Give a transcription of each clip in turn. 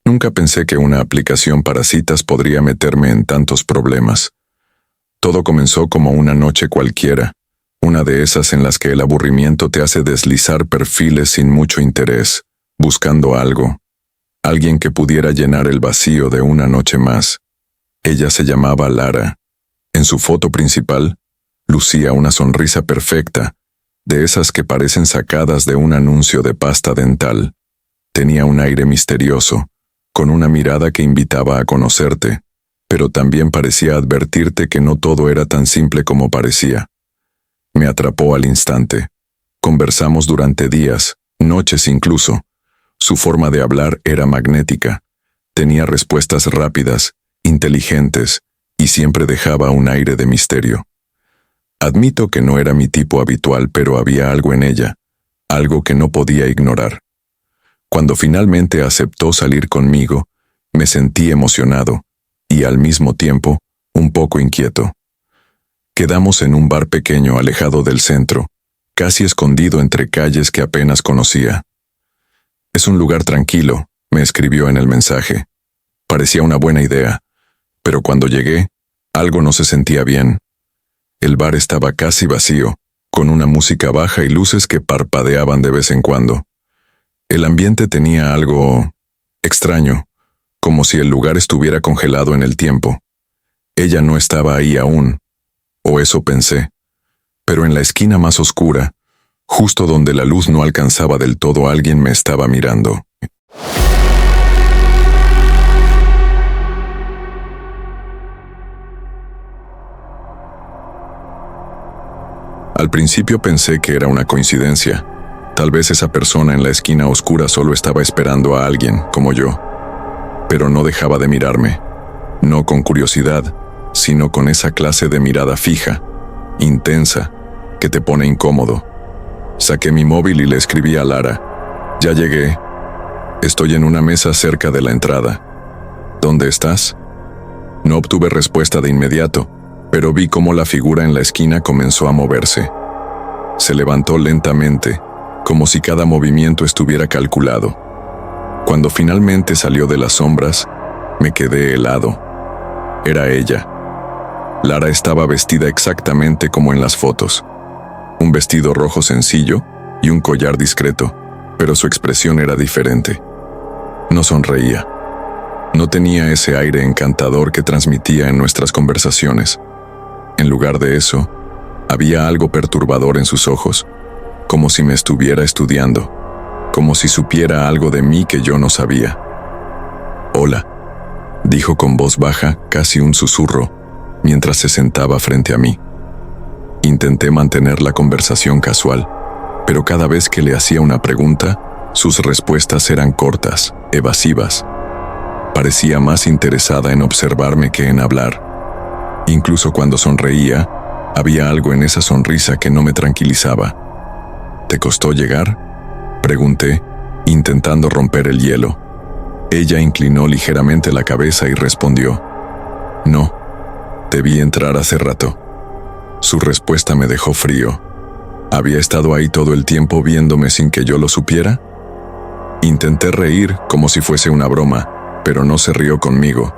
Nunca pensé que una aplicación para citas podría meterme en tantos problemas. Todo comenzó como una noche cualquiera, una de esas en las que el aburrimiento te hace deslizar perfiles sin mucho interés, buscando algo, alguien que pudiera llenar el vacío de una noche más. Ella se llamaba Lara. En su foto principal, lucía una sonrisa perfecta, de esas que parecen sacadas de un anuncio de pasta dental. Tenía un aire misterioso, con una mirada que invitaba a conocerte, pero también parecía advertirte que no todo era tan simple como parecía. Me atrapó al instante. Conversamos durante días, noches incluso. Su forma de hablar era magnética. Tenía respuestas rápidas, inteligentes, y siempre dejaba un aire de misterio. Admito que no era mi tipo habitual, pero había algo en ella, algo que no podía ignorar. Cuando finalmente aceptó salir conmigo, me sentí emocionado, y al mismo tiempo, un poco inquieto. Quedamos en un bar pequeño alejado del centro, casi escondido entre calles que apenas conocía. «Es un lugar tranquilo», me escribió en el mensaje. Parecía una buena idea, pero cuando llegué, algo no se sentía bien. El bar estaba casi vacío, con una música baja y luces que parpadeaban de vez en cuando. El ambiente tenía algo extraño, como si el lugar estuviera congelado en el tiempo. Ella no estaba ahí aún, o eso pensé, pero en la esquina más oscura, justo donde la luz no alcanzaba del todo, alguien me estaba mirando. Al principio pensé que era una coincidencia. Tal vez esa persona en la esquina oscura solo estaba esperando a alguien, como yo. Pero no dejaba de mirarme, no con curiosidad, sino con esa clase de mirada fija, intensa, que te pone incómodo. Saqué mi móvil y le escribí a Lara. «Ya llegué. Estoy en una mesa cerca de la entrada. ¿Dónde estás?» No obtuve respuesta de inmediato, pero vi cómo la figura en la esquina comenzó a moverse. Se levantó lentamente, como si cada movimiento estuviera calculado. Cuando finalmente salió de las sombras, me quedé helado. Era ella. Lara estaba vestida exactamente como en las fotos. Un vestido rojo sencillo y un collar discreto, pero su expresión era diferente. No sonreía. No tenía ese aire encantador que transmitía en nuestras conversaciones. En lugar de eso, había algo perturbador en sus ojos, como si me estuviera estudiando, como si supiera algo de mí que yo no sabía. «Hola», dijo con voz baja, casi un susurro, mientras se sentaba frente a mí. Intenté mantener la conversación casual, pero cada vez que le hacía una pregunta, sus respuestas eran cortas, evasivas. Parecía más interesada en observarme que en hablar. Incluso cuando sonreía, había algo en esa sonrisa que no me tranquilizaba. «¿Te costó llegar?», pregunté, intentando romper el hielo. Ella inclinó ligeramente la cabeza y respondió: «No, te vi entrar hace rato». Su respuesta me dejó frío. ¿Había estado ahí todo el tiempo viéndome sin que yo lo supiera? Intenté reír como si fuese una broma, pero no se rió conmigo.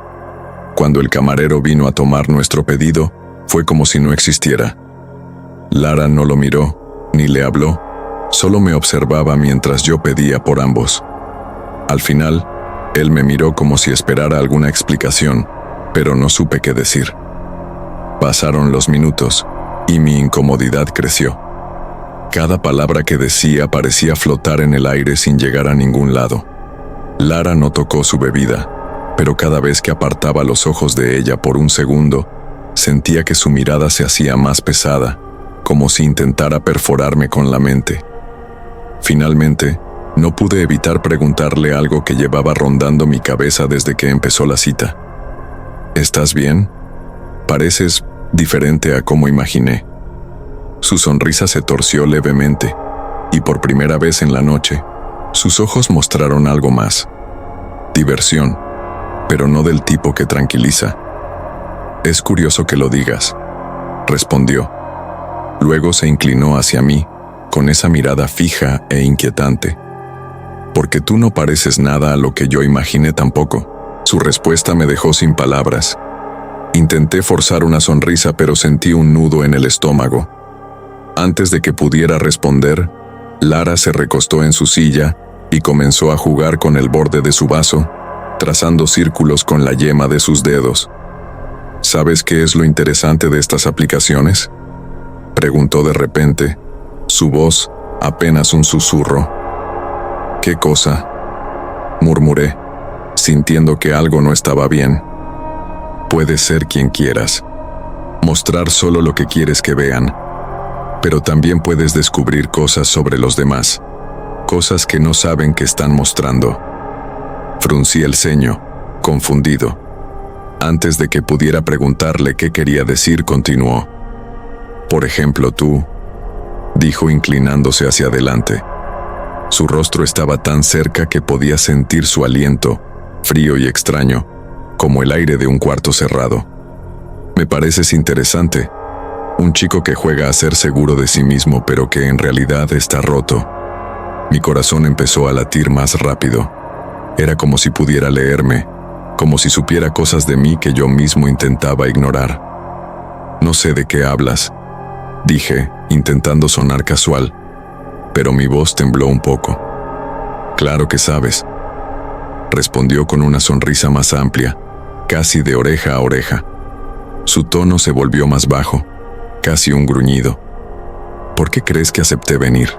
Cuando el camarero vino a tomar nuestro pedido, fue como si no existiera. Lara no lo miró, ni le habló, solo me observaba mientras yo pedía por ambos. Al final, él me miró como si esperara alguna explicación, pero no supe qué decir. Pasaron los minutos, y mi incomodidad creció. Cada palabra que decía parecía flotar en el aire sin llegar a ningún lado. Lara no tocó su bebida, pero cada vez que apartaba los ojos de ella por un segundo, sentía que su mirada se hacía más pesada, como si intentara perforarme con la mente. Finalmente, no pude evitar preguntarle algo que llevaba rondando mi cabeza desde que empezó la cita. «¿Estás bien? Pareces diferente a como imaginé». Su sonrisa se torció levemente, y por primera vez en la noche, sus ojos mostraron algo más. Diversión, pero no del tipo que tranquiliza. «Es curioso que lo digas», respondió. Luego se inclinó hacia mí, con esa mirada fija e inquietante. Porque tú no pareces nada a lo que yo imaginé tampoco. Su respuesta me dejó sin palabras. Intenté forzar una sonrisa, pero sentí un nudo en el estómago. Antes de que pudiera responder, Lara se recostó en su silla y comenzó a jugar con el borde de su vaso, trazando círculos con la yema de sus dedos. ¿Sabes qué es lo interesante de estas aplicaciones?, preguntó de repente, su voz apenas un susurro. ¿Qué cosa?, murmuré, sintiendo que algo no estaba bien. Puedes ser quien quieras, mostrar solo lo que quieres que vean, pero también puedes descubrir cosas sobre los demás, cosas que no saben que están mostrando. Fruncí el ceño, confundido. Antes de que pudiera preguntarle qué quería decir, continuó. Por ejemplo, tú, dijo inclinándose hacia adelante. Su rostro estaba tan cerca que podía sentir su aliento, frío y extraño, como el aire de un cuarto cerrado. Me pareces interesante. Un chico que juega a ser seguro de sí mismo, pero que en realidad está roto. Mi corazón empezó a latir más rápido. Era como si pudiera leerme, como si supiera cosas de mí que yo mismo intentaba ignorar. No sé de qué hablas, dije, intentando sonar casual, pero mi voz tembló un poco. Claro que sabes, respondió con una sonrisa más amplia, casi de oreja a oreja. Su tono se volvió más bajo, casi un gruñido. ¿Por qué crees que acepté venir?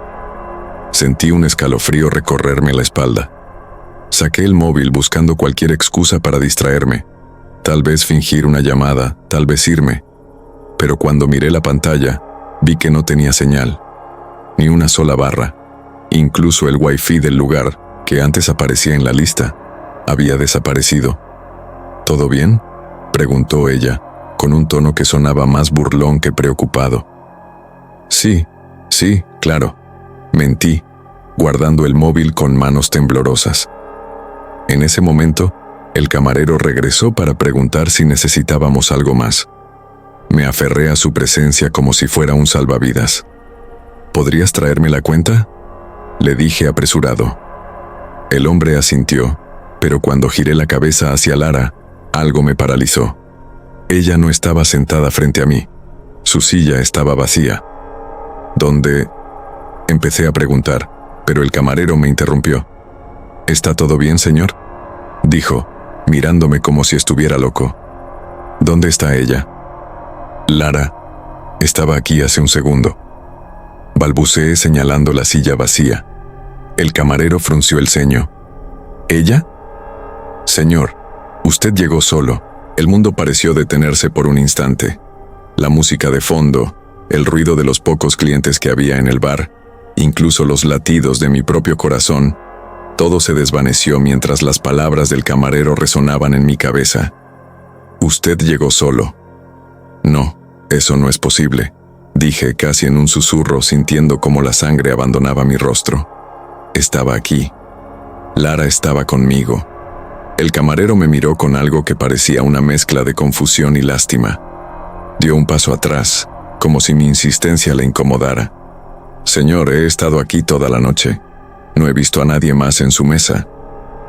Sentí un escalofrío recorrerme la espalda. Saqué el móvil buscando cualquier excusa para distraerme. Tal vez fingir una llamada, tal vez irme. Pero cuando miré la pantalla, vi que no tenía señal, ni una sola barra. Incluso el wifi del lugar, que antes aparecía en la lista, había desaparecido. ¿Todo bien?, preguntó ella, con un tono que sonaba más burlón que preocupado. Sí, claro, mentí, guardando el móvil con manos temblorosas. En ese momento, el camarero regresó para preguntar si necesitábamos algo más. Me aferré a su presencia como si fuera un salvavidas. ¿Podrías traerme la cuenta?, le dije apresurado. El hombre asintió, pero cuando giré la cabeza hacia Lara, algo me paralizó. Ella no estaba sentada frente a mí. Su silla estaba vacía. ¿Dónde? Empecé a preguntar, pero el camarero me interrumpió. ¿Está todo bien, señor?, dijo, mirándome como si estuviera loco. ¿Dónde está ella? Lara estaba aquí hace un segundo, balbuceé señalando la silla vacía. El camarero frunció el ceño. ¿Ella? Señor, usted llegó solo. El mundo pareció detenerse por un instante. La música de fondo, el ruido de los pocos clientes que había en el bar, incluso los latidos de mi propio corazón, todo se desvaneció mientras las palabras del camarero resonaban en mi cabeza. Usted llegó solo. No, eso no es posible, dije casi en un susurro, sintiendo cómo la sangre abandonaba mi rostro. Estaba aquí. Lara estaba conmigo. El camarero me miró con algo que parecía una mezcla de confusión y lástima. Dio un paso atrás, como si mi insistencia le incomodara. Señor, he estado aquí toda la noche. No he visto a nadie más en su mesa.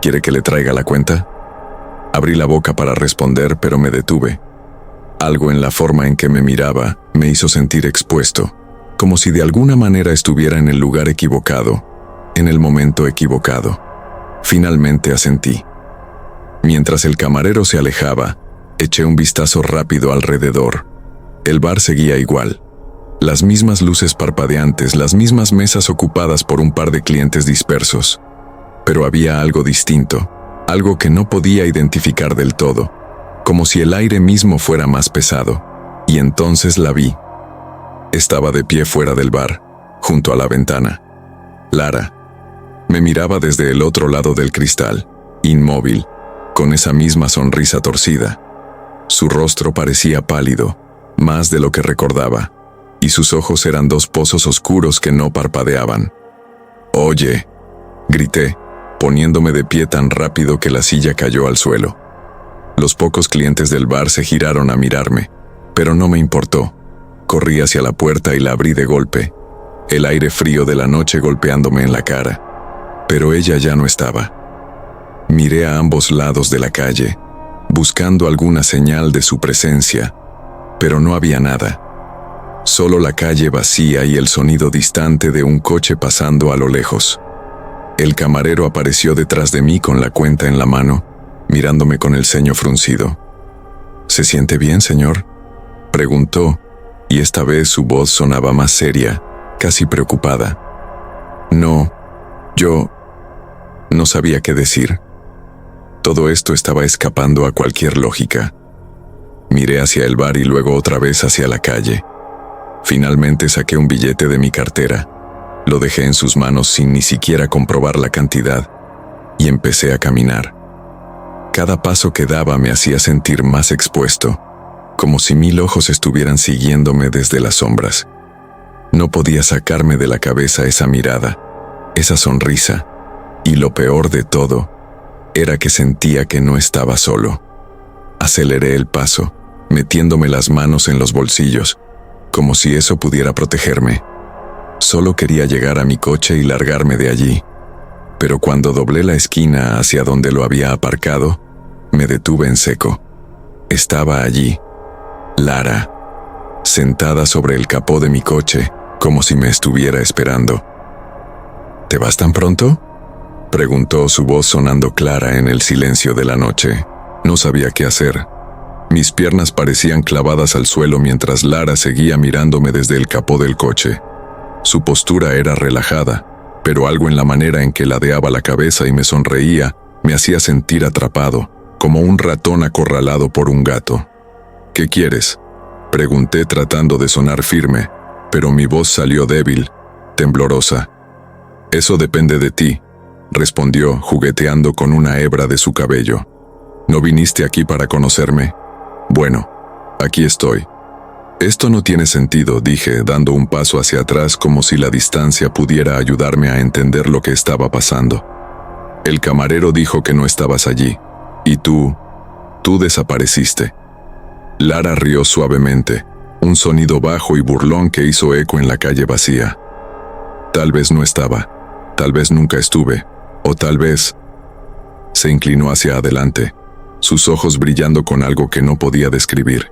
¿Quiere que le traiga la cuenta? Abrí la boca para responder, pero me detuve. Algo en la forma en que me miraba me hizo sentir expuesto, como si de alguna manera estuviera en el lugar equivocado, en el momento equivocado. Finalmente asentí. Mientras el camarero se alejaba, eché un vistazo rápido alrededor. El bar seguía igual. Las mismas luces parpadeantes, las mismas mesas ocupadas por un par de clientes dispersos. Pero había algo distinto, algo que no podía identificar del todo, como si el aire mismo fuera más pesado. Y entonces la vi. Estaba de pie fuera del bar, junto a la ventana. Lara me miraba desde el otro lado del cristal, inmóvil, con esa misma sonrisa torcida. Su rostro parecía pálido, más de lo que recordaba, y sus ojos eran dos pozos oscuros que no parpadeaban. «Oye», grité, poniéndome de pie tan rápido que la silla cayó al suelo. Los pocos clientes del bar se giraron a mirarme, pero no me importó. Corrí hacia la puerta y la abrí de golpe, el aire frío de la noche golpeándome en la cara. Pero ella ya no estaba. Miré a ambos lados de la calle, buscando alguna señal de su presencia, pero no había nada. Solo la calle vacía y el sonido distante de un coche pasando a lo lejos. El camarero apareció detrás de mí con la cuenta en la mano, mirándome con el ceño fruncido. ¿Se siente bien, señor?, preguntó, y esta vez su voz sonaba más seria, casi preocupada. No, yo no sabía qué decir. Todo esto estaba escapando a cualquier lógica. Miré hacia el bar y luego otra vez hacia la calle. Finalmente saqué un billete de mi cartera, lo dejé en sus manos sin ni siquiera comprobar la cantidad, y empecé a caminar. Cada paso que daba me hacía sentir más expuesto, como si 1000 ojos estuvieran siguiéndome desde las sombras. No podía sacarme de la cabeza esa mirada, esa sonrisa, y lo peor de todo era que sentía que no estaba solo. Aceleré el paso, metiéndome las manos en los bolsillos, como si eso pudiera protegerme. Solo quería llegar a mi coche y largarme de allí, pero cuando doblé la esquina hacia donde lo había aparcado, me detuve en seco. Estaba allí, Lara, sentada sobre el capó de mi coche, como si me estuviera esperando. ¿Te vas tan pronto?, preguntó, su voz sonando clara en el silencio de la noche. No sabía qué hacer. Mis piernas parecían clavadas al suelo mientras Lara seguía mirándome desde el capó del coche. Su postura era relajada, pero algo en la manera en que ladeaba la cabeza y me sonreía me hacía sentir atrapado, como un ratón acorralado por un gato. ¿Qué quieres?, pregunté tratando de sonar firme, pero mi voz salió débil, temblorosa. Eso depende de ti, respondió, jugueteando con una hebra de su cabello. ¿No viniste aquí para conocerme? Bueno, aquí estoy. Esto no tiene sentido, dije, dando un paso hacia atrás como si la distancia pudiera ayudarme a entender lo que estaba pasando. El camarero dijo que no estabas allí, y tú desapareciste. Lara rió suavemente, un sonido bajo y burlón que hizo eco en la calle vacía. Tal vez no estaba, tal vez nunca estuve, o tal vez... Se inclinó hacia adelante, sus ojos brillando con algo que no podía describir.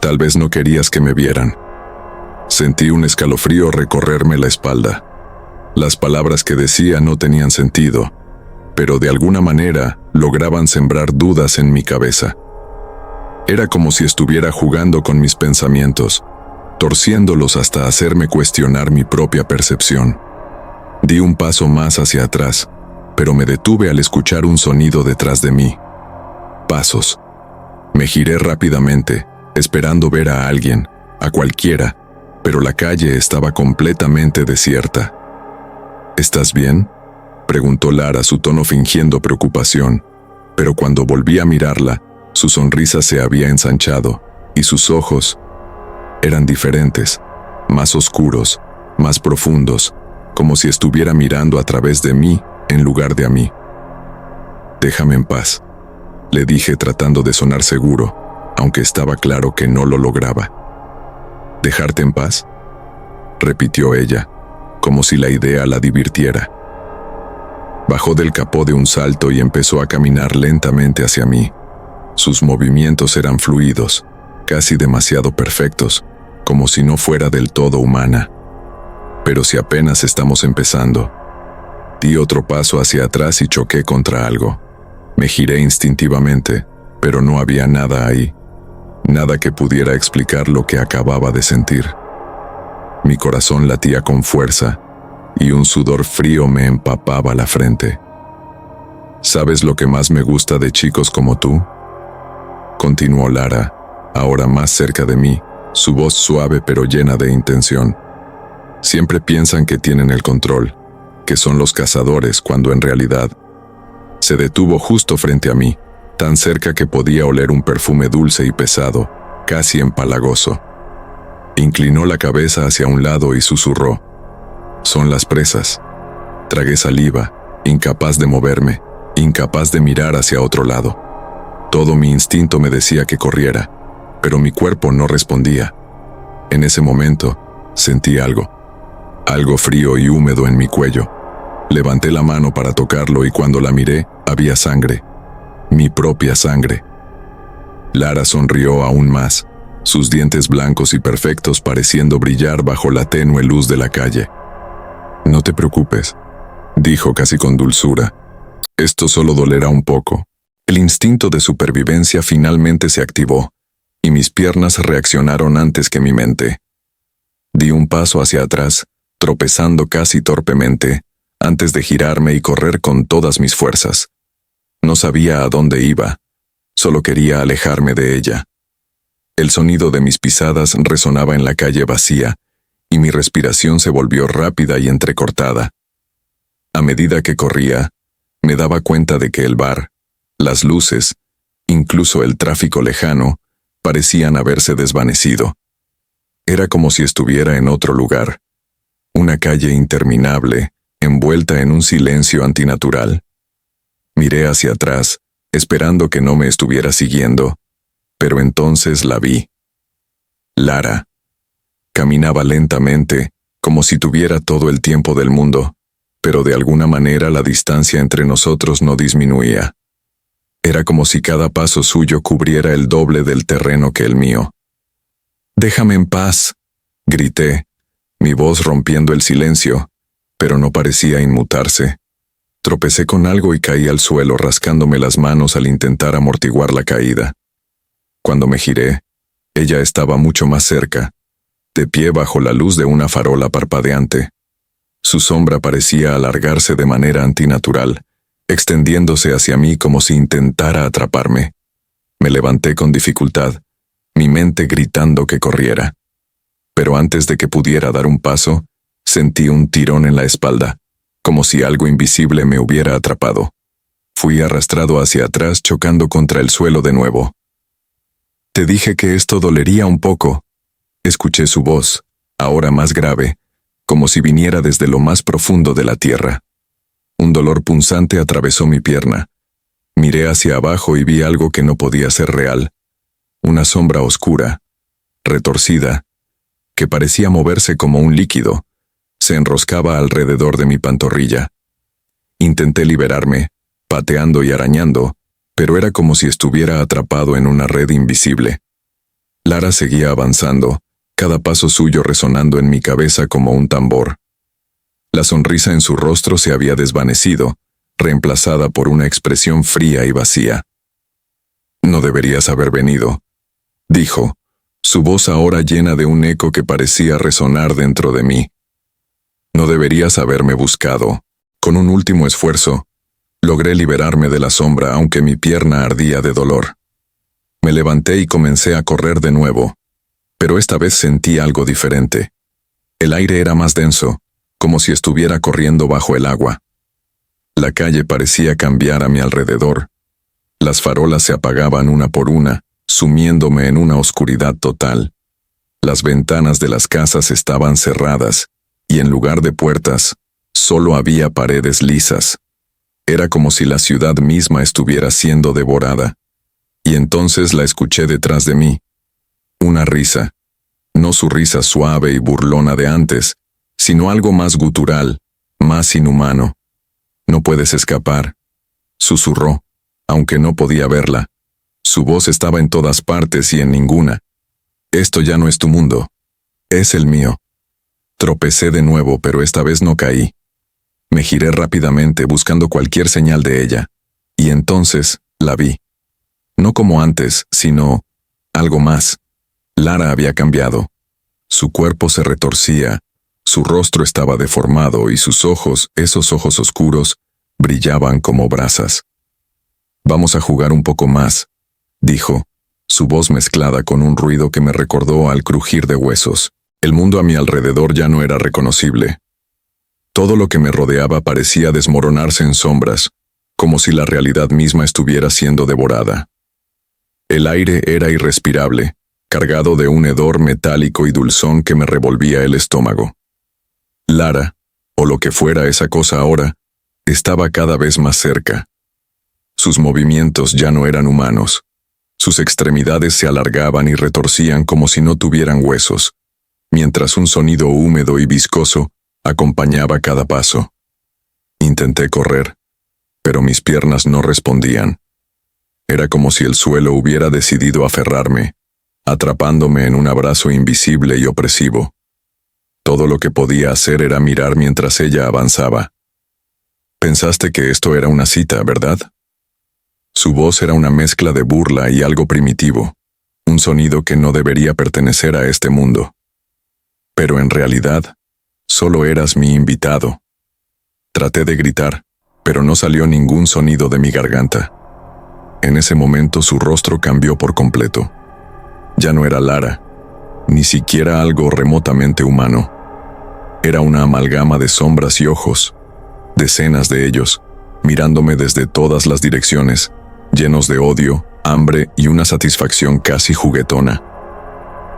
Tal vez no querías que me vieran. Sentí un escalofrío recorrerme la espalda. Las palabras que decía no tenían sentido, pero de alguna manera lograban sembrar dudas en mi cabeza. Era como si estuviera jugando con mis pensamientos, torciéndolos hasta hacerme cuestionar mi propia percepción. Di un paso más hacia atrás, pero me detuve al escuchar un sonido detrás de mí. Pasos. Me giré rápidamente, esperando ver a alguien, a cualquiera, pero la calle estaba completamente desierta. ¿Estás bien?, preguntó Lara, su tono fingiendo preocupación, pero cuando volví a mirarla, su sonrisa se había ensanchado, y sus ojos eran diferentes, más oscuros, más profundos, como si estuviera mirando a través de mí en lugar de a mí. «Déjame en paz», le dije tratando de sonar seguro, aunque estaba claro que no lo lograba. «¿Dejarte en paz?», repitió ella, como si la idea la divirtiera. Bajó del capó de un salto y empezó a caminar lentamente hacia mí. Sus movimientos eran fluidos, casi demasiado perfectos, como si no fuera del todo humana. Pero si apenas estamos empezando. Di otro paso hacia atrás y choqué contra algo. Me giré instintivamente, pero no había nada ahí. Nada que pudiera explicar lo que acababa de sentir. Mi corazón latía con fuerza, y un sudor frío me empapaba la frente. ¿Sabes lo que más me gusta de chicos como tú?, continuó Lara, ahora más cerca de mí, su voz suave pero llena de intención. Siempre piensan que tienen el control, que son los cazadores, cuando en realidad... Se detuvo justo frente a mí, tan cerca que podía oler un perfume dulce y pesado, casi empalagoso. Inclinó la cabeza hacia un lado y susurró: «Son las presas». Tragué saliva, incapaz de moverme, incapaz de mirar hacia otro lado. Todo mi instinto me decía que corriera, pero mi cuerpo no respondía. En ese momento, sentí algo frío y húmedo en mi cuello. Levanté la mano para tocarlo y cuando la miré, había sangre. Mi propia sangre. Lara sonrió aún más, sus dientes blancos y perfectos pareciendo brillar bajo la tenue luz de la calle. «No te preocupes», dijo casi con dulzura. «Esto solo dolerá un poco». El instinto de supervivencia finalmente se activó, y mis piernas reaccionaron antes que mi mente. Di un paso hacia atrás, tropezando casi torpemente, antes de girarme y correr con todas mis fuerzas. No sabía a dónde iba, solo quería alejarme de ella. El sonido de mis pisadas resonaba en la calle vacía, y mi respiración se volvió rápida y entrecortada. A medida que corría, me daba cuenta de que el bar, las luces, incluso el tráfico lejano, parecían haberse desvanecido. Era como si estuviera en otro lugar, una calle interminable, envuelta en un silencio antinatural. Miré hacia atrás, esperando que no me estuviera siguiendo, pero entonces la vi. Lara. Caminaba lentamente, como si tuviera todo el tiempo del mundo, pero de alguna manera la distancia entre nosotros no disminuía. Era como si cada paso suyo cubriera el doble del terreno que el mío. «Déjame en paz», grité, mi voz rompiendo el silencio, pero no parecía inmutarse. Tropecé con algo y caí al suelo rascándome las manos al intentar amortiguar la caída. Cuando me giré, ella estaba mucho más cerca, de pie bajo la luz de una farola parpadeante. Su sombra parecía alargarse de manera antinatural, extendiéndose hacia mí como si intentara atraparme. Me levanté con dificultad, mi mente gritando que corriera. Pero antes de que pudiera dar un paso, sentí un tirón en la espalda, como si algo invisible me hubiera atrapado. Fui arrastrado hacia atrás chocando contra el suelo de nuevo. «Te dije que esto dolería un poco», escuché su voz, ahora más grave, como si viniera desde lo más profundo de la tierra. Un dolor punzante atravesó mi pierna. Miré hacia abajo y vi algo que no podía ser real. Una sombra oscura, retorcida, que parecía moverse como un líquido, se enroscaba alrededor de mi pantorrilla. Intenté liberarme, pateando y arañando, pero era como si estuviera atrapado en una red invisible. Lara seguía avanzando, cada paso suyo resonando en mi cabeza como un tambor. La sonrisa en su rostro se había desvanecido, reemplazada por una expresión fría y vacía. «No deberías haber venido», dijo, su voz ahora llena de un eco que parecía resonar dentro de mí. «No deberías haberme buscado». Con un último esfuerzo, logré liberarme de la sombra aunque mi pierna ardía de dolor. Me levanté y comencé a correr de nuevo, pero esta vez sentí algo diferente. El aire era más denso, como si estuviera corriendo bajo el agua. La calle parecía cambiar a mi alrededor. Las farolas se apagaban una por una, sumiéndome en una oscuridad total. Las ventanas de las casas estaban cerradas, y en lugar de puertas, solo había paredes lisas. Era como si la ciudad misma estuviera siendo devorada. Y entonces la escuché detrás de mí. Una risa. No su risa suave y burlona de antes, sino algo más gutural, más inhumano. «No puedes escapar», susurró, aunque no podía verla. Su voz estaba en todas partes y en ninguna. «Esto ya no es tu mundo. Es el mío». Tropecé de nuevo, pero esta vez no caí. Me giré rápidamente buscando cualquier señal de ella, y entonces la vi. No como antes, sino algo más. Lara había cambiado. Su cuerpo se retorcía, su rostro estaba deformado y sus ojos, esos ojos oscuros, brillaban como brasas. «Vamos a jugar un poco más», dijo, su voz mezclada con un ruido que me recordó al crujir de huesos. El mundo a mi alrededor ya no era reconocible. Todo lo que me rodeaba parecía desmoronarse en sombras, como si la realidad misma estuviera siendo devorada. El aire era irrespirable, cargado de un hedor metálico y dulzón que me revolvía el estómago. Lara, o lo que fuera esa cosa ahora, estaba cada vez más cerca. Sus movimientos ya no eran humanos. Sus extremidades se alargaban y retorcían como si no tuvieran huesos, mientras un sonido húmedo y viscoso acompañaba cada paso. Intenté correr, pero mis piernas no respondían. Era como si el suelo hubiera decidido aferrarme, atrapándome en un abrazo invisible y opresivo. Todo lo que podía hacer era mirar mientras ella avanzaba. Pensaste que esto era una cita, ¿verdad? Su voz era una mezcla de burla y algo primitivo, un sonido que no debería pertenecer a este mundo. Pero en realidad, solo eras mi invitado. Traté de gritar, pero no salió ningún sonido de mi garganta. En ese momento su rostro cambió por completo. Ya no era Lara, ni siquiera algo remotamente humano. Era una amalgama de sombras y ojos, decenas de ellos, mirándome desde todas las direcciones, llenos de odio, hambre y una satisfacción casi juguetona.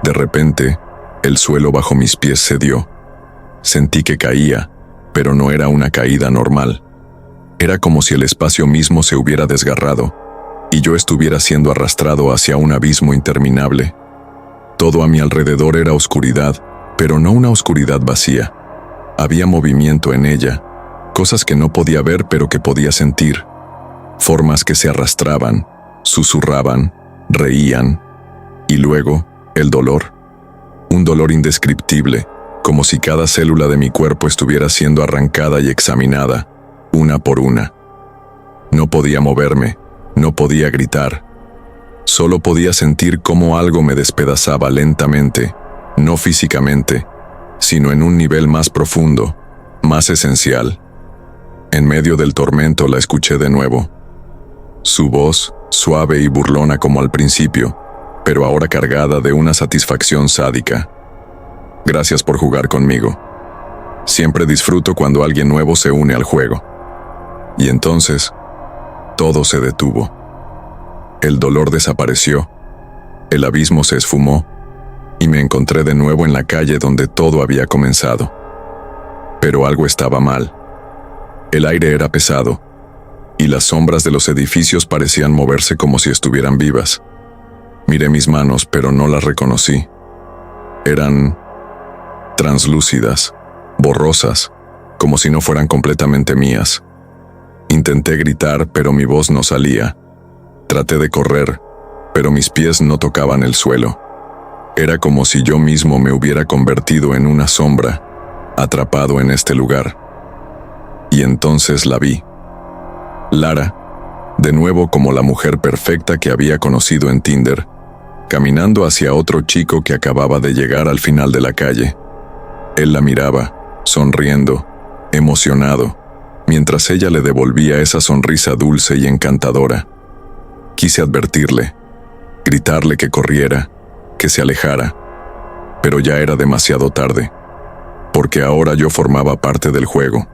De repente, el suelo bajo mis pies cedió. Sentí que caía, pero no era una caída normal. Era como si el espacio mismo se hubiera desgarrado, y yo estuviera siendo arrastrado hacia un abismo interminable. Todo a mi alrededor era oscuridad, pero no una oscuridad vacía. Había movimiento en ella, cosas que no podía ver pero que podía sentir. Formas que se arrastraban, susurraban, reían. Y luego, el dolor. Un dolor indescriptible, como si cada célula de mi cuerpo estuviera siendo arrancada y examinada, una por una. No podía moverme, no podía gritar. Solo podía sentir cómo algo me despedazaba lentamente, no físicamente, sino en un nivel más profundo, más esencial. En medio del tormento la escuché de nuevo. Su voz, suave y burlona como al principio, pero ahora cargada de una satisfacción sádica. Gracias por jugar conmigo. Siempre disfruto cuando alguien nuevo se une al juego. Y entonces, todo se detuvo. El dolor desapareció, el abismo se esfumó, y me encontré de nuevo en la calle donde todo había comenzado. Pero algo estaba mal. El aire era pesado, y las sombras de los edificios parecían moverse como si estuvieran vivas. Miré mis manos, pero no las reconocí. Eran translúcidas, borrosas, como si no fueran completamente mías. Intenté gritar, pero mi voz no salía. Traté de correr, pero mis pies no tocaban el suelo. Era como si yo mismo me hubiera convertido en una sombra, atrapado en este lugar. Y entonces la vi. Lara, de nuevo como la mujer perfecta que había conocido en Tinder, caminando hacia otro chico que acababa de llegar al final de la calle. Él la miraba, sonriendo, emocionado, mientras ella le devolvía esa sonrisa dulce y encantadora. Quise advertirle, gritarle que corriera, que se alejara, pero ya era demasiado tarde, porque ahora yo formaba parte del juego.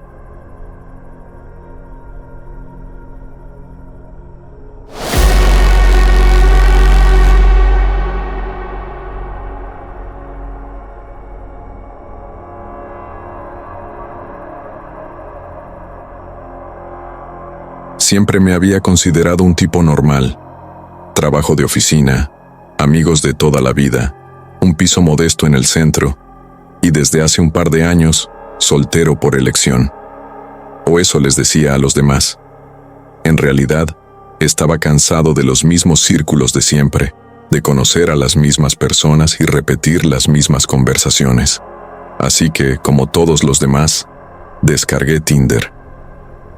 Siempre me había considerado un tipo normal. Trabajo de oficina, amigos de toda la vida, un piso modesto en el centro, y desde hace un par de años, soltero por elección. O eso les decía a los demás. En realidad, estaba cansado de los mismos círculos de siempre, de conocer a las mismas personas y repetir las mismas conversaciones. Así que, como todos los demás, descargué Tinder.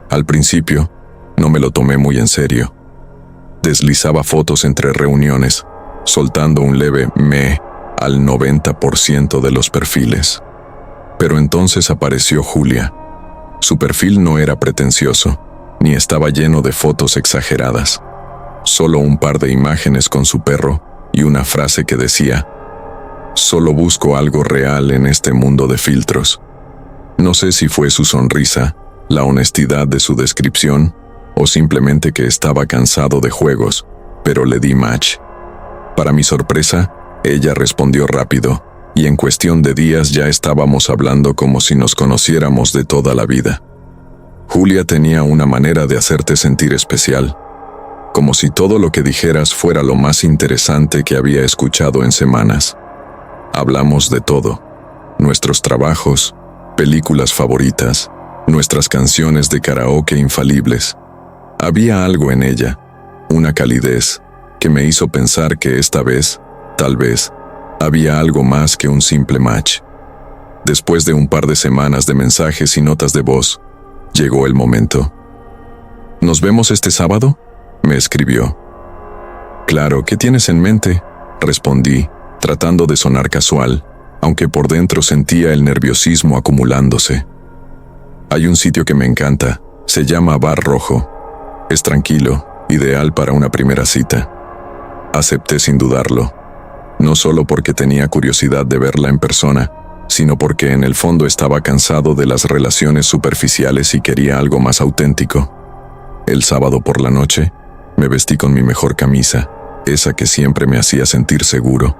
Al principio, no me lo tomé muy en serio. Deslizaba fotos entre reuniones, soltando un leve me al 90% de los perfiles. Pero entonces apareció Julia. Su perfil no era pretencioso, ni estaba lleno de fotos exageradas. Solo un par de imágenes con su perro y una frase que decía: «Solo busco algo real en este mundo de filtros». No sé si fue su sonrisa, la honestidad de su descripción, o simplemente que estaba cansado de juegos, pero le di match. Para mi sorpresa, ella respondió rápido, y en cuestión de días ya estábamos hablando como si nos conociéramos de toda la vida. Julia tenía una manera de hacerte sentir especial, como si todo lo que dijeras fuera lo más interesante que había escuchado en semanas. Hablamos de todo, nuestros trabajos, películas favoritas, nuestras canciones de karaoke infalibles. Había algo en ella, una calidez, que me hizo pensar que esta vez, tal vez, había algo más que un simple match. Después de un par de semanas de mensajes y notas de voz, llegó el momento. ¿Nos vemos este sábado?, me escribió. Claro, ¿qué tienes en mente?, respondí, tratando de sonar casual, aunque por dentro sentía el nerviosismo acumulándose. Hay un sitio que me encanta, se llama Bar Rojo. Es tranquilo, ideal para una primera cita. Acepté sin dudarlo, no solo porque tenía curiosidad de verla en persona, sino porque en el fondo estaba cansado de las relaciones superficiales y quería algo más auténtico. El sábado por la noche, me vestí con mi mejor camisa, esa que siempre me hacía sentir seguro,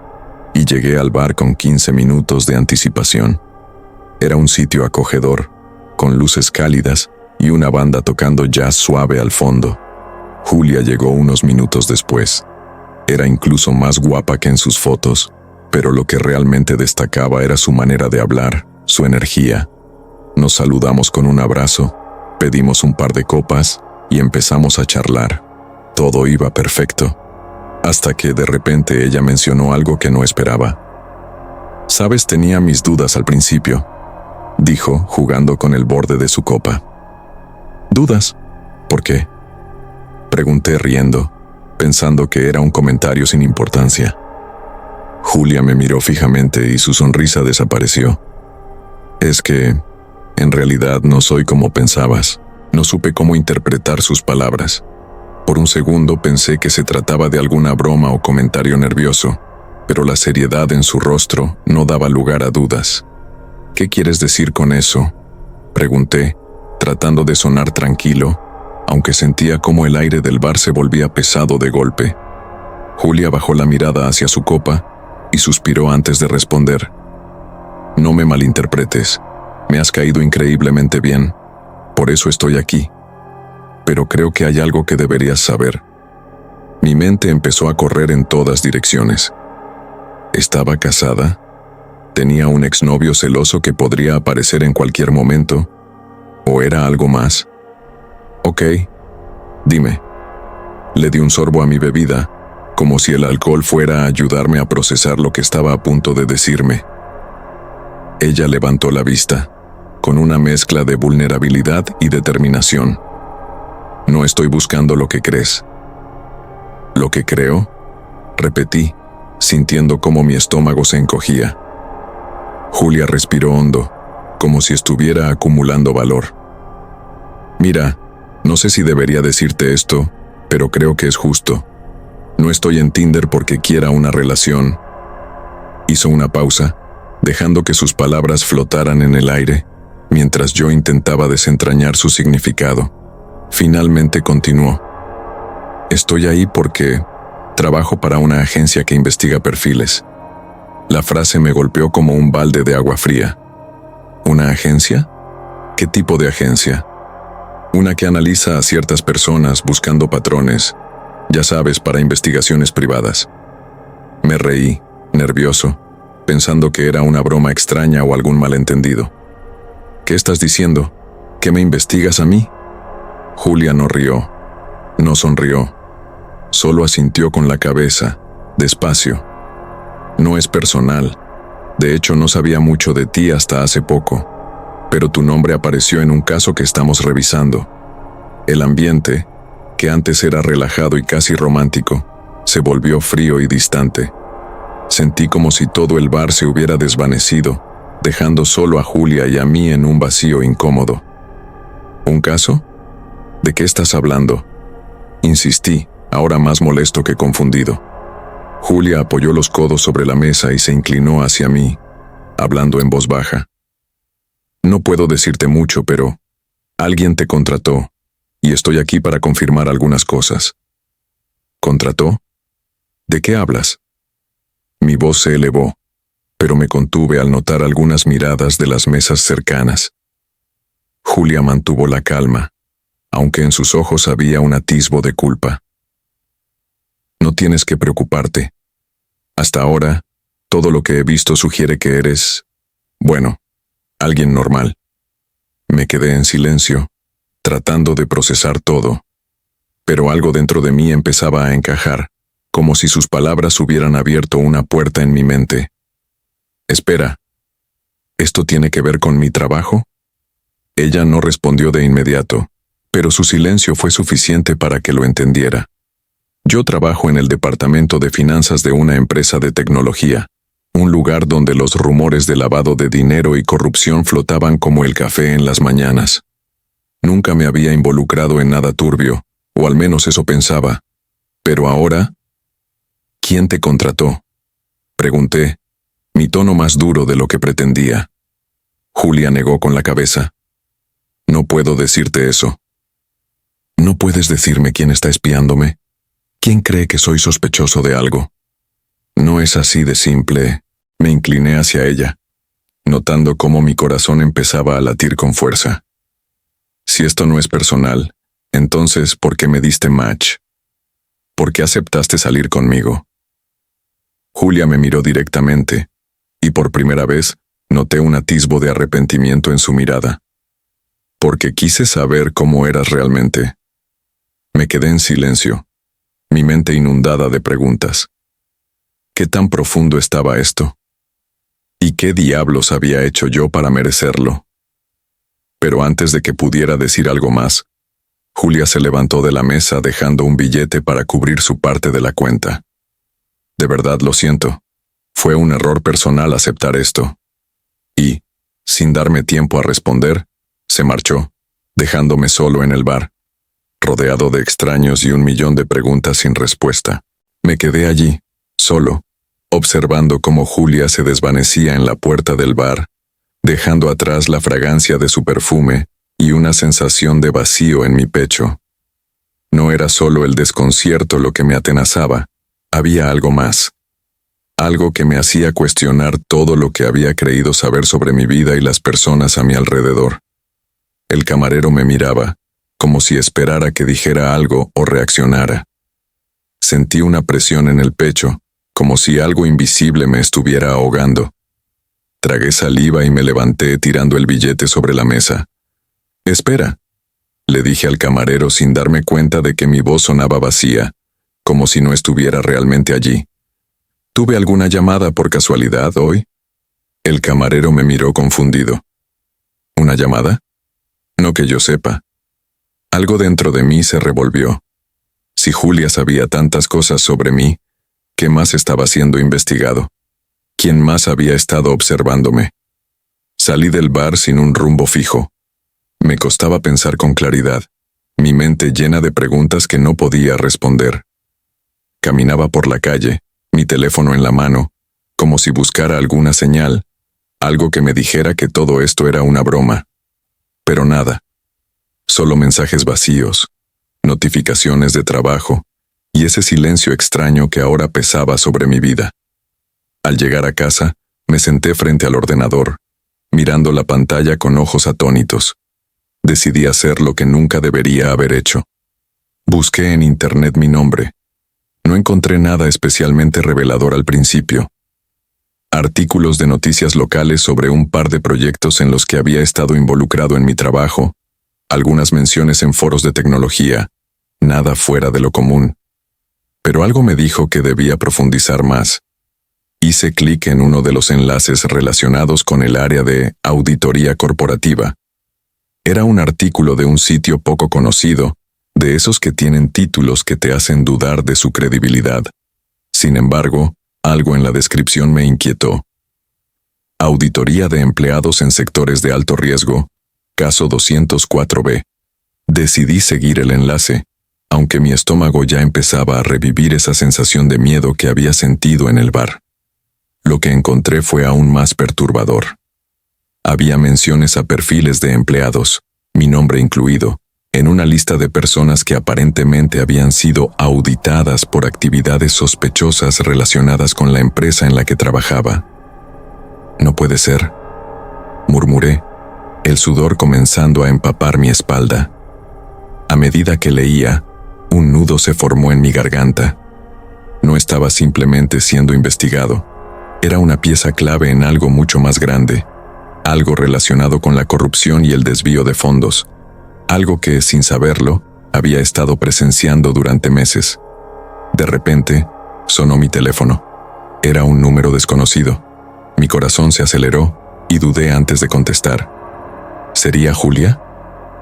y llegué al bar con 15 minutos de anticipación. Era un sitio acogedor, con luces cálidas y una banda tocando jazz suave al fondo. Julia llegó unos minutos después. Era incluso más guapa que en sus fotos, pero lo que realmente destacaba era su manera de hablar, su energía. Nos saludamos con un abrazo, pedimos un par de copas y empezamos a charlar. Todo iba perfecto, hasta que de repente ella mencionó algo que no esperaba. «Sabes, tenía mis dudas al principio», dijo, jugando con el borde de su copa. «¿Dudas? ¿Por qué?», pregunté riendo, pensando que era un comentario sin importancia. Julia me miró fijamente y su sonrisa desapareció. «Es que, en realidad no soy como pensabas». No supe cómo interpretar sus palabras. Por un segundo pensé que se trataba de alguna broma o comentario nervioso, pero la seriedad en su rostro no daba lugar a dudas. «¿Qué quieres decir con eso?», pregunté, tratando de sonar tranquilo, aunque sentía cómo el aire del bar se volvía pesado de golpe. Julia bajó la mirada hacia su copa y suspiró antes de responder. «No me malinterpretes, me has caído increíblemente bien, por eso estoy aquí. Pero creo que hay algo que deberías saber». Mi mente empezó a correr en todas direcciones. ¿Estaba casada? ¿Tenía un exnovio celoso que podría aparecer en cualquier momento? ¿O era algo más? «Ok, dime». Le di un sorbo a mi bebida, como si el alcohol fuera a ayudarme a procesar lo que estaba a punto de decirme. Ella levantó la vista, con una mezcla de vulnerabilidad y determinación. «No estoy buscando lo que crees». «¿Lo que creo?», repetí, sintiendo cómo mi estómago se encogía. Julia respiró hondo, como si estuviera acumulando valor. «Mira, no sé si debería decirte esto, pero creo que es justo. No estoy en Tinder porque quiera una relación». Hizo una pausa, dejando que sus palabras flotaran en el aire, mientras yo intentaba desentrañar su significado. Finalmente continuó. «Estoy ahí porque trabajo para una agencia que investiga perfiles». La frase me golpeó como un balde de agua fría. ¿Una agencia? ¿Qué tipo de agencia? Una que analiza a ciertas personas buscando patrones, ya sabes, para investigaciones privadas. Me reí, nervioso, pensando que era una broma extraña o algún malentendido. «¿Qué estás diciendo? ¿Que me investigas a mí?». Julia no rió, no sonrió, solo asintió con la cabeza, despacio. «No es personal. De hecho, no sabía mucho de ti hasta hace poco, pero tu nombre apareció en un caso que estamos revisando». El ambiente, que antes era relajado y casi romántico, se volvió frío y distante. Sentí como si todo el bar se hubiera desvanecido, dejando solo a Julia y a mí en un vacío incómodo. «¿Un caso? ¿De qué estás hablando?», insistí, ahora más molesto que confundido. Julia apoyó los codos sobre la mesa y se inclinó hacia mí, hablando en voz baja. «No puedo decirte mucho, pero alguien te contrató, y estoy aquí para confirmar algunas cosas». «¿Contrató? ¿De qué hablas?». Mi voz se elevó, pero me contuve al notar algunas miradas de las mesas cercanas. Julia mantuvo la calma, aunque en sus ojos había un atisbo de culpa. «No tienes que preocuparte. Hasta ahora, todo lo que he visto sugiere que eres, bueno, alguien normal». Me quedé en silencio, tratando de procesar todo. Pero algo dentro de mí empezaba a encajar, como si sus palabras hubieran abierto una puerta en mi mente. Espera, ¿esto tiene que ver con mi trabajo? Ella no respondió de inmediato, pero su silencio fue suficiente para que lo entendiera. Yo trabajo en el departamento de finanzas de una empresa de tecnología, un lugar donde los rumores de lavado de dinero y corrupción flotaban como el café en las mañanas. Nunca me había involucrado en nada turbio, o al menos eso pensaba. Pero ahora, ¿quién te contrató?, pregunté, mi tono más duro de lo que pretendía. Julia negó con la cabeza. No puedo decirte eso. ¿No puedes decirme quién está espiándome? ¿Quién cree que soy sospechoso de algo? No es así de simple. Me incliné hacia ella, notando cómo mi corazón empezaba a latir con fuerza. Si esto no es personal, entonces, ¿por qué me diste match? ¿Por qué aceptaste salir conmigo? Julia me miró directamente, y por primera vez noté un atisbo de arrepentimiento en su mirada. Porque quise saber cómo eras realmente. Me quedé en silencio, mi mente inundada de preguntas. ¿Qué tan profundo estaba esto? ¿Y qué diablos había hecho yo para merecerlo? Pero antes de que pudiera decir algo más, Julia se levantó de la mesa dejando un billete para cubrir su parte de la cuenta. De verdad lo siento. Fue un error personal aceptar esto. Y, sin darme tiempo a responder, se marchó, dejándome solo en el bar, rodeado de extraños y 1.000.000 de preguntas sin respuesta. Me quedé allí, solo, observando cómo Julia se desvanecía en la puerta del bar, dejando atrás la fragancia de su perfume y una sensación de vacío en mi pecho. No era solo el desconcierto lo que me atenazaba, había algo más. Algo que me hacía cuestionar todo lo que había creído saber sobre mi vida y las personas a mi alrededor. El camarero me miraba, como si esperara que dijera algo o reaccionara. Sentí una presión en el pecho, como si algo invisible me estuviera ahogando. Tragué saliva y me levanté tirando el billete sobre la mesa. «Espera», le dije al camarero sin darme cuenta de que mi voz sonaba vacía, como si no estuviera realmente allí. «¿Tuve alguna llamada por casualidad hoy?» El camarero me miró confundido. «¿Una llamada?» «No que yo sepa». Algo dentro de mí se revolvió. Si Julia sabía tantas cosas sobre mí, ¿qué más estaba siendo investigado? ¿Quién más había estado observándome? Salí del bar sin un rumbo fijo. Me costaba pensar con claridad, mi mente llena de preguntas que no podía responder. Caminaba por la calle, mi teléfono en la mano, como si buscara alguna señal, algo que me dijera que todo esto era una broma. Pero nada. Solo mensajes vacíos, notificaciones de trabajo, y ese silencio extraño que ahora pesaba sobre mi vida. Al llegar a casa, me senté frente al ordenador, mirando la pantalla con ojos atónitos. Decidí hacer lo que nunca debería haber hecho. Busqué en internet mi nombre. No encontré nada especialmente revelador al principio. Artículos de noticias locales sobre un par de proyectos en los que había estado involucrado en mi trabajo, algunas menciones en foros de tecnología, nada fuera de lo común. Pero algo me dijo que debía profundizar más. Hice clic en uno de los enlaces relacionados con el área de auditoría corporativa. Era un artículo de un sitio poco conocido, de esos que tienen títulos que te hacen dudar de su credibilidad. Sin embargo, algo en la descripción me inquietó. Auditoría de empleados en sectores de alto riesgo, caso 204B. Decidí seguir el enlace, aunque mi estómago ya empezaba a revivir esa sensación de miedo que había sentido en el bar. Lo que encontré fue aún más perturbador. Había menciones a perfiles de empleados, mi nombre incluido, en una lista de personas que aparentemente habían sido auditadas por actividades sospechosas relacionadas con la empresa en la que trabajaba. «No puede ser», murmuré, el sudor comenzando a empapar mi espalda. A medida que leía, un nudo se formó en mi garganta. No estaba simplemente siendo investigado. Era una pieza clave en algo mucho más grande. algo relacionado con la corrupción y el desvío de fondos, algo que, sin saberlo, había estado presenciando durante meses. De repente, sonó mi teléfono. Era un número desconocido. Mi corazón se aceleró y dudé antes de contestar. ¿Sería Julia?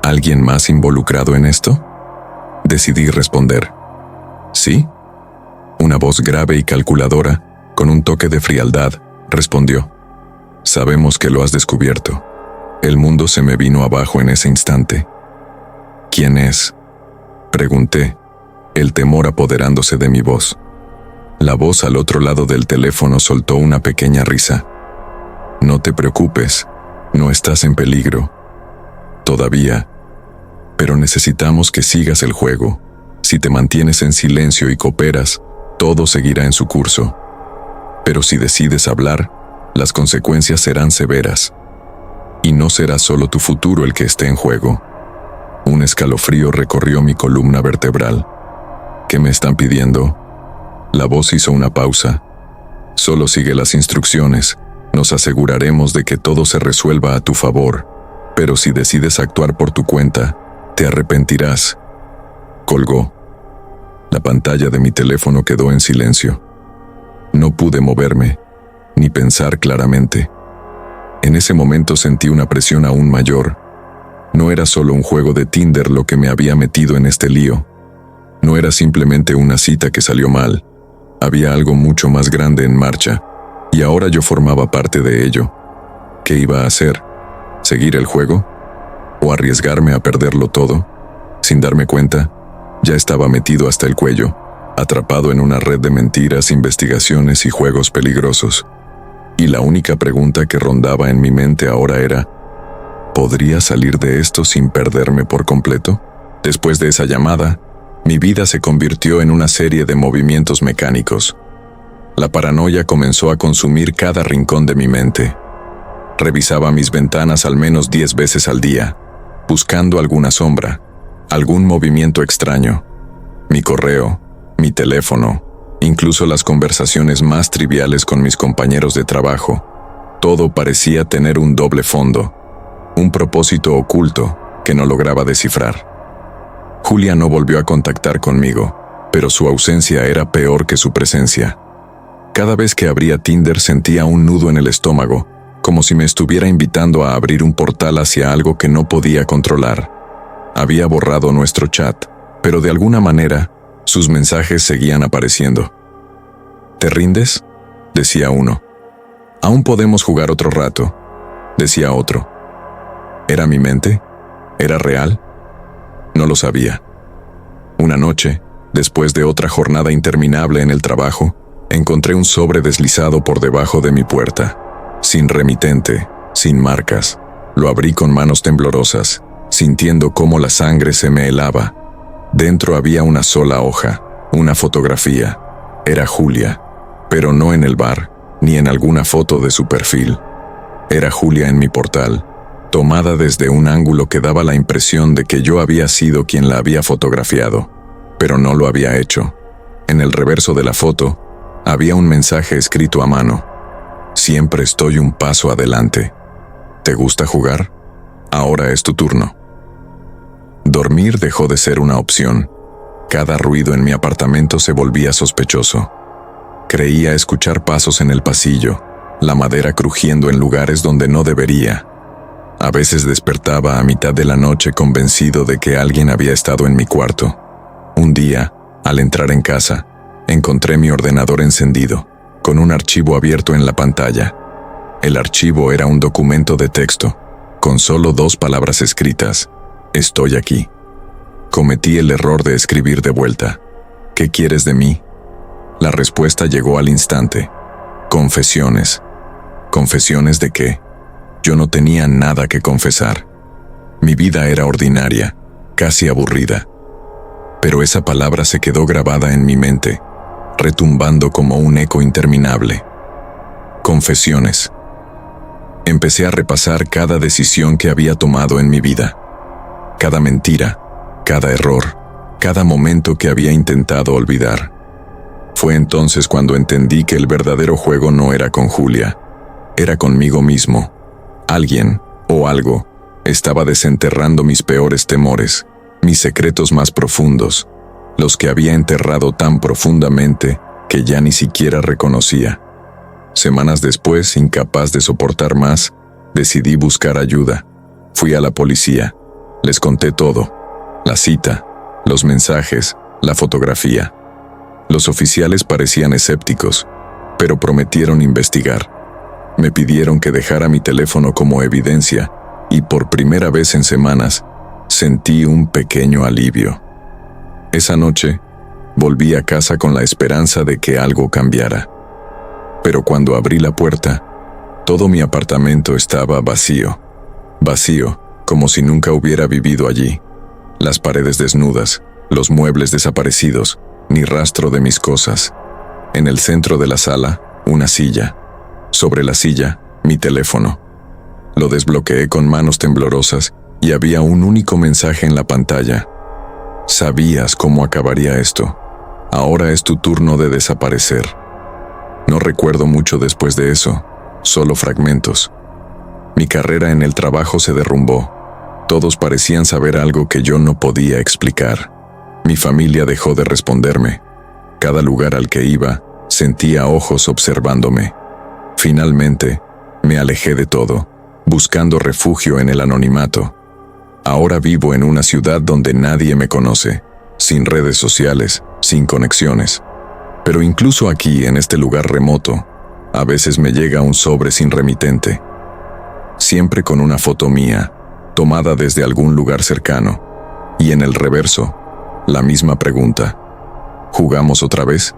¿Alguien más involucrado en esto? Decidí responder. ¿Sí? Una voz grave y calculadora, con un toque de frialdad, respondió. Sabemos que lo has descubierto. El mundo se me vino abajo en ese instante. ¿Quién es? Pregunté, el temor apoderándose de mi voz. La voz al otro lado del teléfono soltó una pequeña risa. No te preocupes, no estás en peligro. Todavía. Pero necesitamos que sigas el juego. Si te mantienes en silencio y cooperas, todo seguirá en su curso. Pero si decides hablar, las consecuencias serán severas. Y no será solo tu futuro el que esté en juego. Un escalofrío recorrió mi columna vertebral. ¿Qué me están pidiendo? La voz hizo una pausa. Solo sigue las instrucciones. Nos aseguraremos de que todo se resuelva a tu favor. Pero si decides actuar por tu cuenta, te arrepentirás. Colgó. La pantalla de mi teléfono quedó en silencio. No pude moverme, ni pensar claramente. En ese momento sentí una presión aún mayor. No era solo un juego de Tinder lo que me había metido en este lío. No era simplemente una cita que salió mal. Había algo mucho más grande en marcha, y ahora yo formaba parte de ello. ¿Qué iba a hacer? ¿Seguir el juego? ¿O arriesgarme a perderlo todo? Sin darme cuenta, ya estaba metido hasta el cuello, atrapado en una red de mentiras, investigaciones y juegos peligrosos. Y la única pregunta que rondaba en mi mente ahora era, ¿podría salir de esto sin perderme por completo? Después de esa llamada, mi vida se convirtió en una serie de movimientos mecánicos. La paranoia comenzó a consumir cada rincón de mi mente. Revisaba mis ventanas al menos 10 veces al día, buscando alguna sombra, algún movimiento extraño. Mi correo, mi teléfono, incluso las conversaciones más triviales con mis compañeros de trabajo, todo parecía tener un doble fondo, un propósito oculto que no lograba descifrar. Julia no volvió a contactar conmigo, pero su ausencia era peor que su presencia. Cada vez que abría Tinder sentía un nudo en el estómago, como si me estuviera invitando a abrir un portal hacia algo que no podía controlar. Había borrado nuestro chat, pero de alguna manera, sus mensajes seguían apareciendo. ¿Te rindes?, decía uno. «Aún podemos jugar otro rato», decía otro. ¿Era mi mente? ¿Era real? No lo sabía. Una noche, después de otra jornada interminable en el trabajo, encontré un sobre deslizado por debajo de mi puerta. Sin remitente, sin marcas. Lo abrí con manos temblorosas, sintiendo cómo la sangre se me helaba. Dentro había una sola hoja, una fotografía. Era Julia, pero no en el bar, ni en alguna foto de su perfil. Era Julia en mi portal, tomada desde un ángulo que daba la impresión de que yo había sido quien la había fotografiado, pero no lo había hecho. En el reverso de la foto, había un mensaje escrito a mano. Siempre estoy un paso adelante. ¿Te gusta jugar? Ahora es tu turno. Dormir dejó de ser una opción. Cada ruido en mi apartamento se volvía sospechoso. Creía escuchar pasos en el pasillo, la madera crujiendo en lugares donde no debería. A veces despertaba a mitad de la noche convencido de que alguien había estado en mi cuarto. Un día, al entrar en casa, encontré mi ordenador encendido, con un archivo abierto en la pantalla. El archivo era un documento de texto, con solo 2 palabras escritas: «Estoy aquí». Cometí el error de escribir de vuelta: «¿Qué quieres de mí?». La respuesta llegó al instante: «Confesiones». ¿Confesiones de qué? Yo no tenía nada que confesar. Mi vida era ordinaria, casi aburrida. Pero esa palabra se quedó grabada en mi mente, retumbando como un eco interminable. Confesiones. Empecé a repasar cada decisión que había tomado en mi vida. Cada mentira, cada error, cada momento que había intentado olvidar. Fue entonces cuando entendí que el verdadero juego no era con Julia, era conmigo mismo. Alguien, o algo, estaba desenterrando mis peores temores, mis secretos más profundos, los que había enterrado tan profundamente que ya ni siquiera reconocía. Semanas después, incapaz de soportar más, decidí buscar ayuda. Fui a la policía. Les conté todo: la cita, los mensajes, la fotografía. Los oficiales parecían escépticos, pero prometieron investigar. Me pidieron que dejara mi teléfono como evidencia, y por primera vez en semanas, sentí un pequeño alivio. Esa noche, volví a casa con la esperanza de que algo cambiara. Pero cuando abrí la puerta, todo mi apartamento estaba vacío. Vacío, como si nunca hubiera vivido allí. Las paredes desnudas, los muebles desaparecidos, ni rastro de mis cosas. En el centro de la sala, una silla. Sobre la silla, mi teléfono. Lo desbloqueé con manos temblorosas y había un único mensaje en la pantalla. Sabías cómo acabaría esto. Ahora es tu turno de desaparecer. No recuerdo mucho después de eso, solo fragmentos. Mi carrera en el trabajo se derrumbó. Todos parecían saber algo que yo no podía explicar. Mi familia dejó de responderme. Cada lugar al que iba, sentía ojos observándome. Finalmente, me alejé de todo, buscando refugio en el anonimato. Ahora vivo en una ciudad donde nadie me conoce, sin redes sociales, sin conexiones. Pero incluso aquí, en este lugar remoto, a veces me llega un sobre sin remitente. Siempre con una foto mía, tomada desde algún lugar cercano. Y en el reverso, la misma pregunta: ¿jugamos otra vez?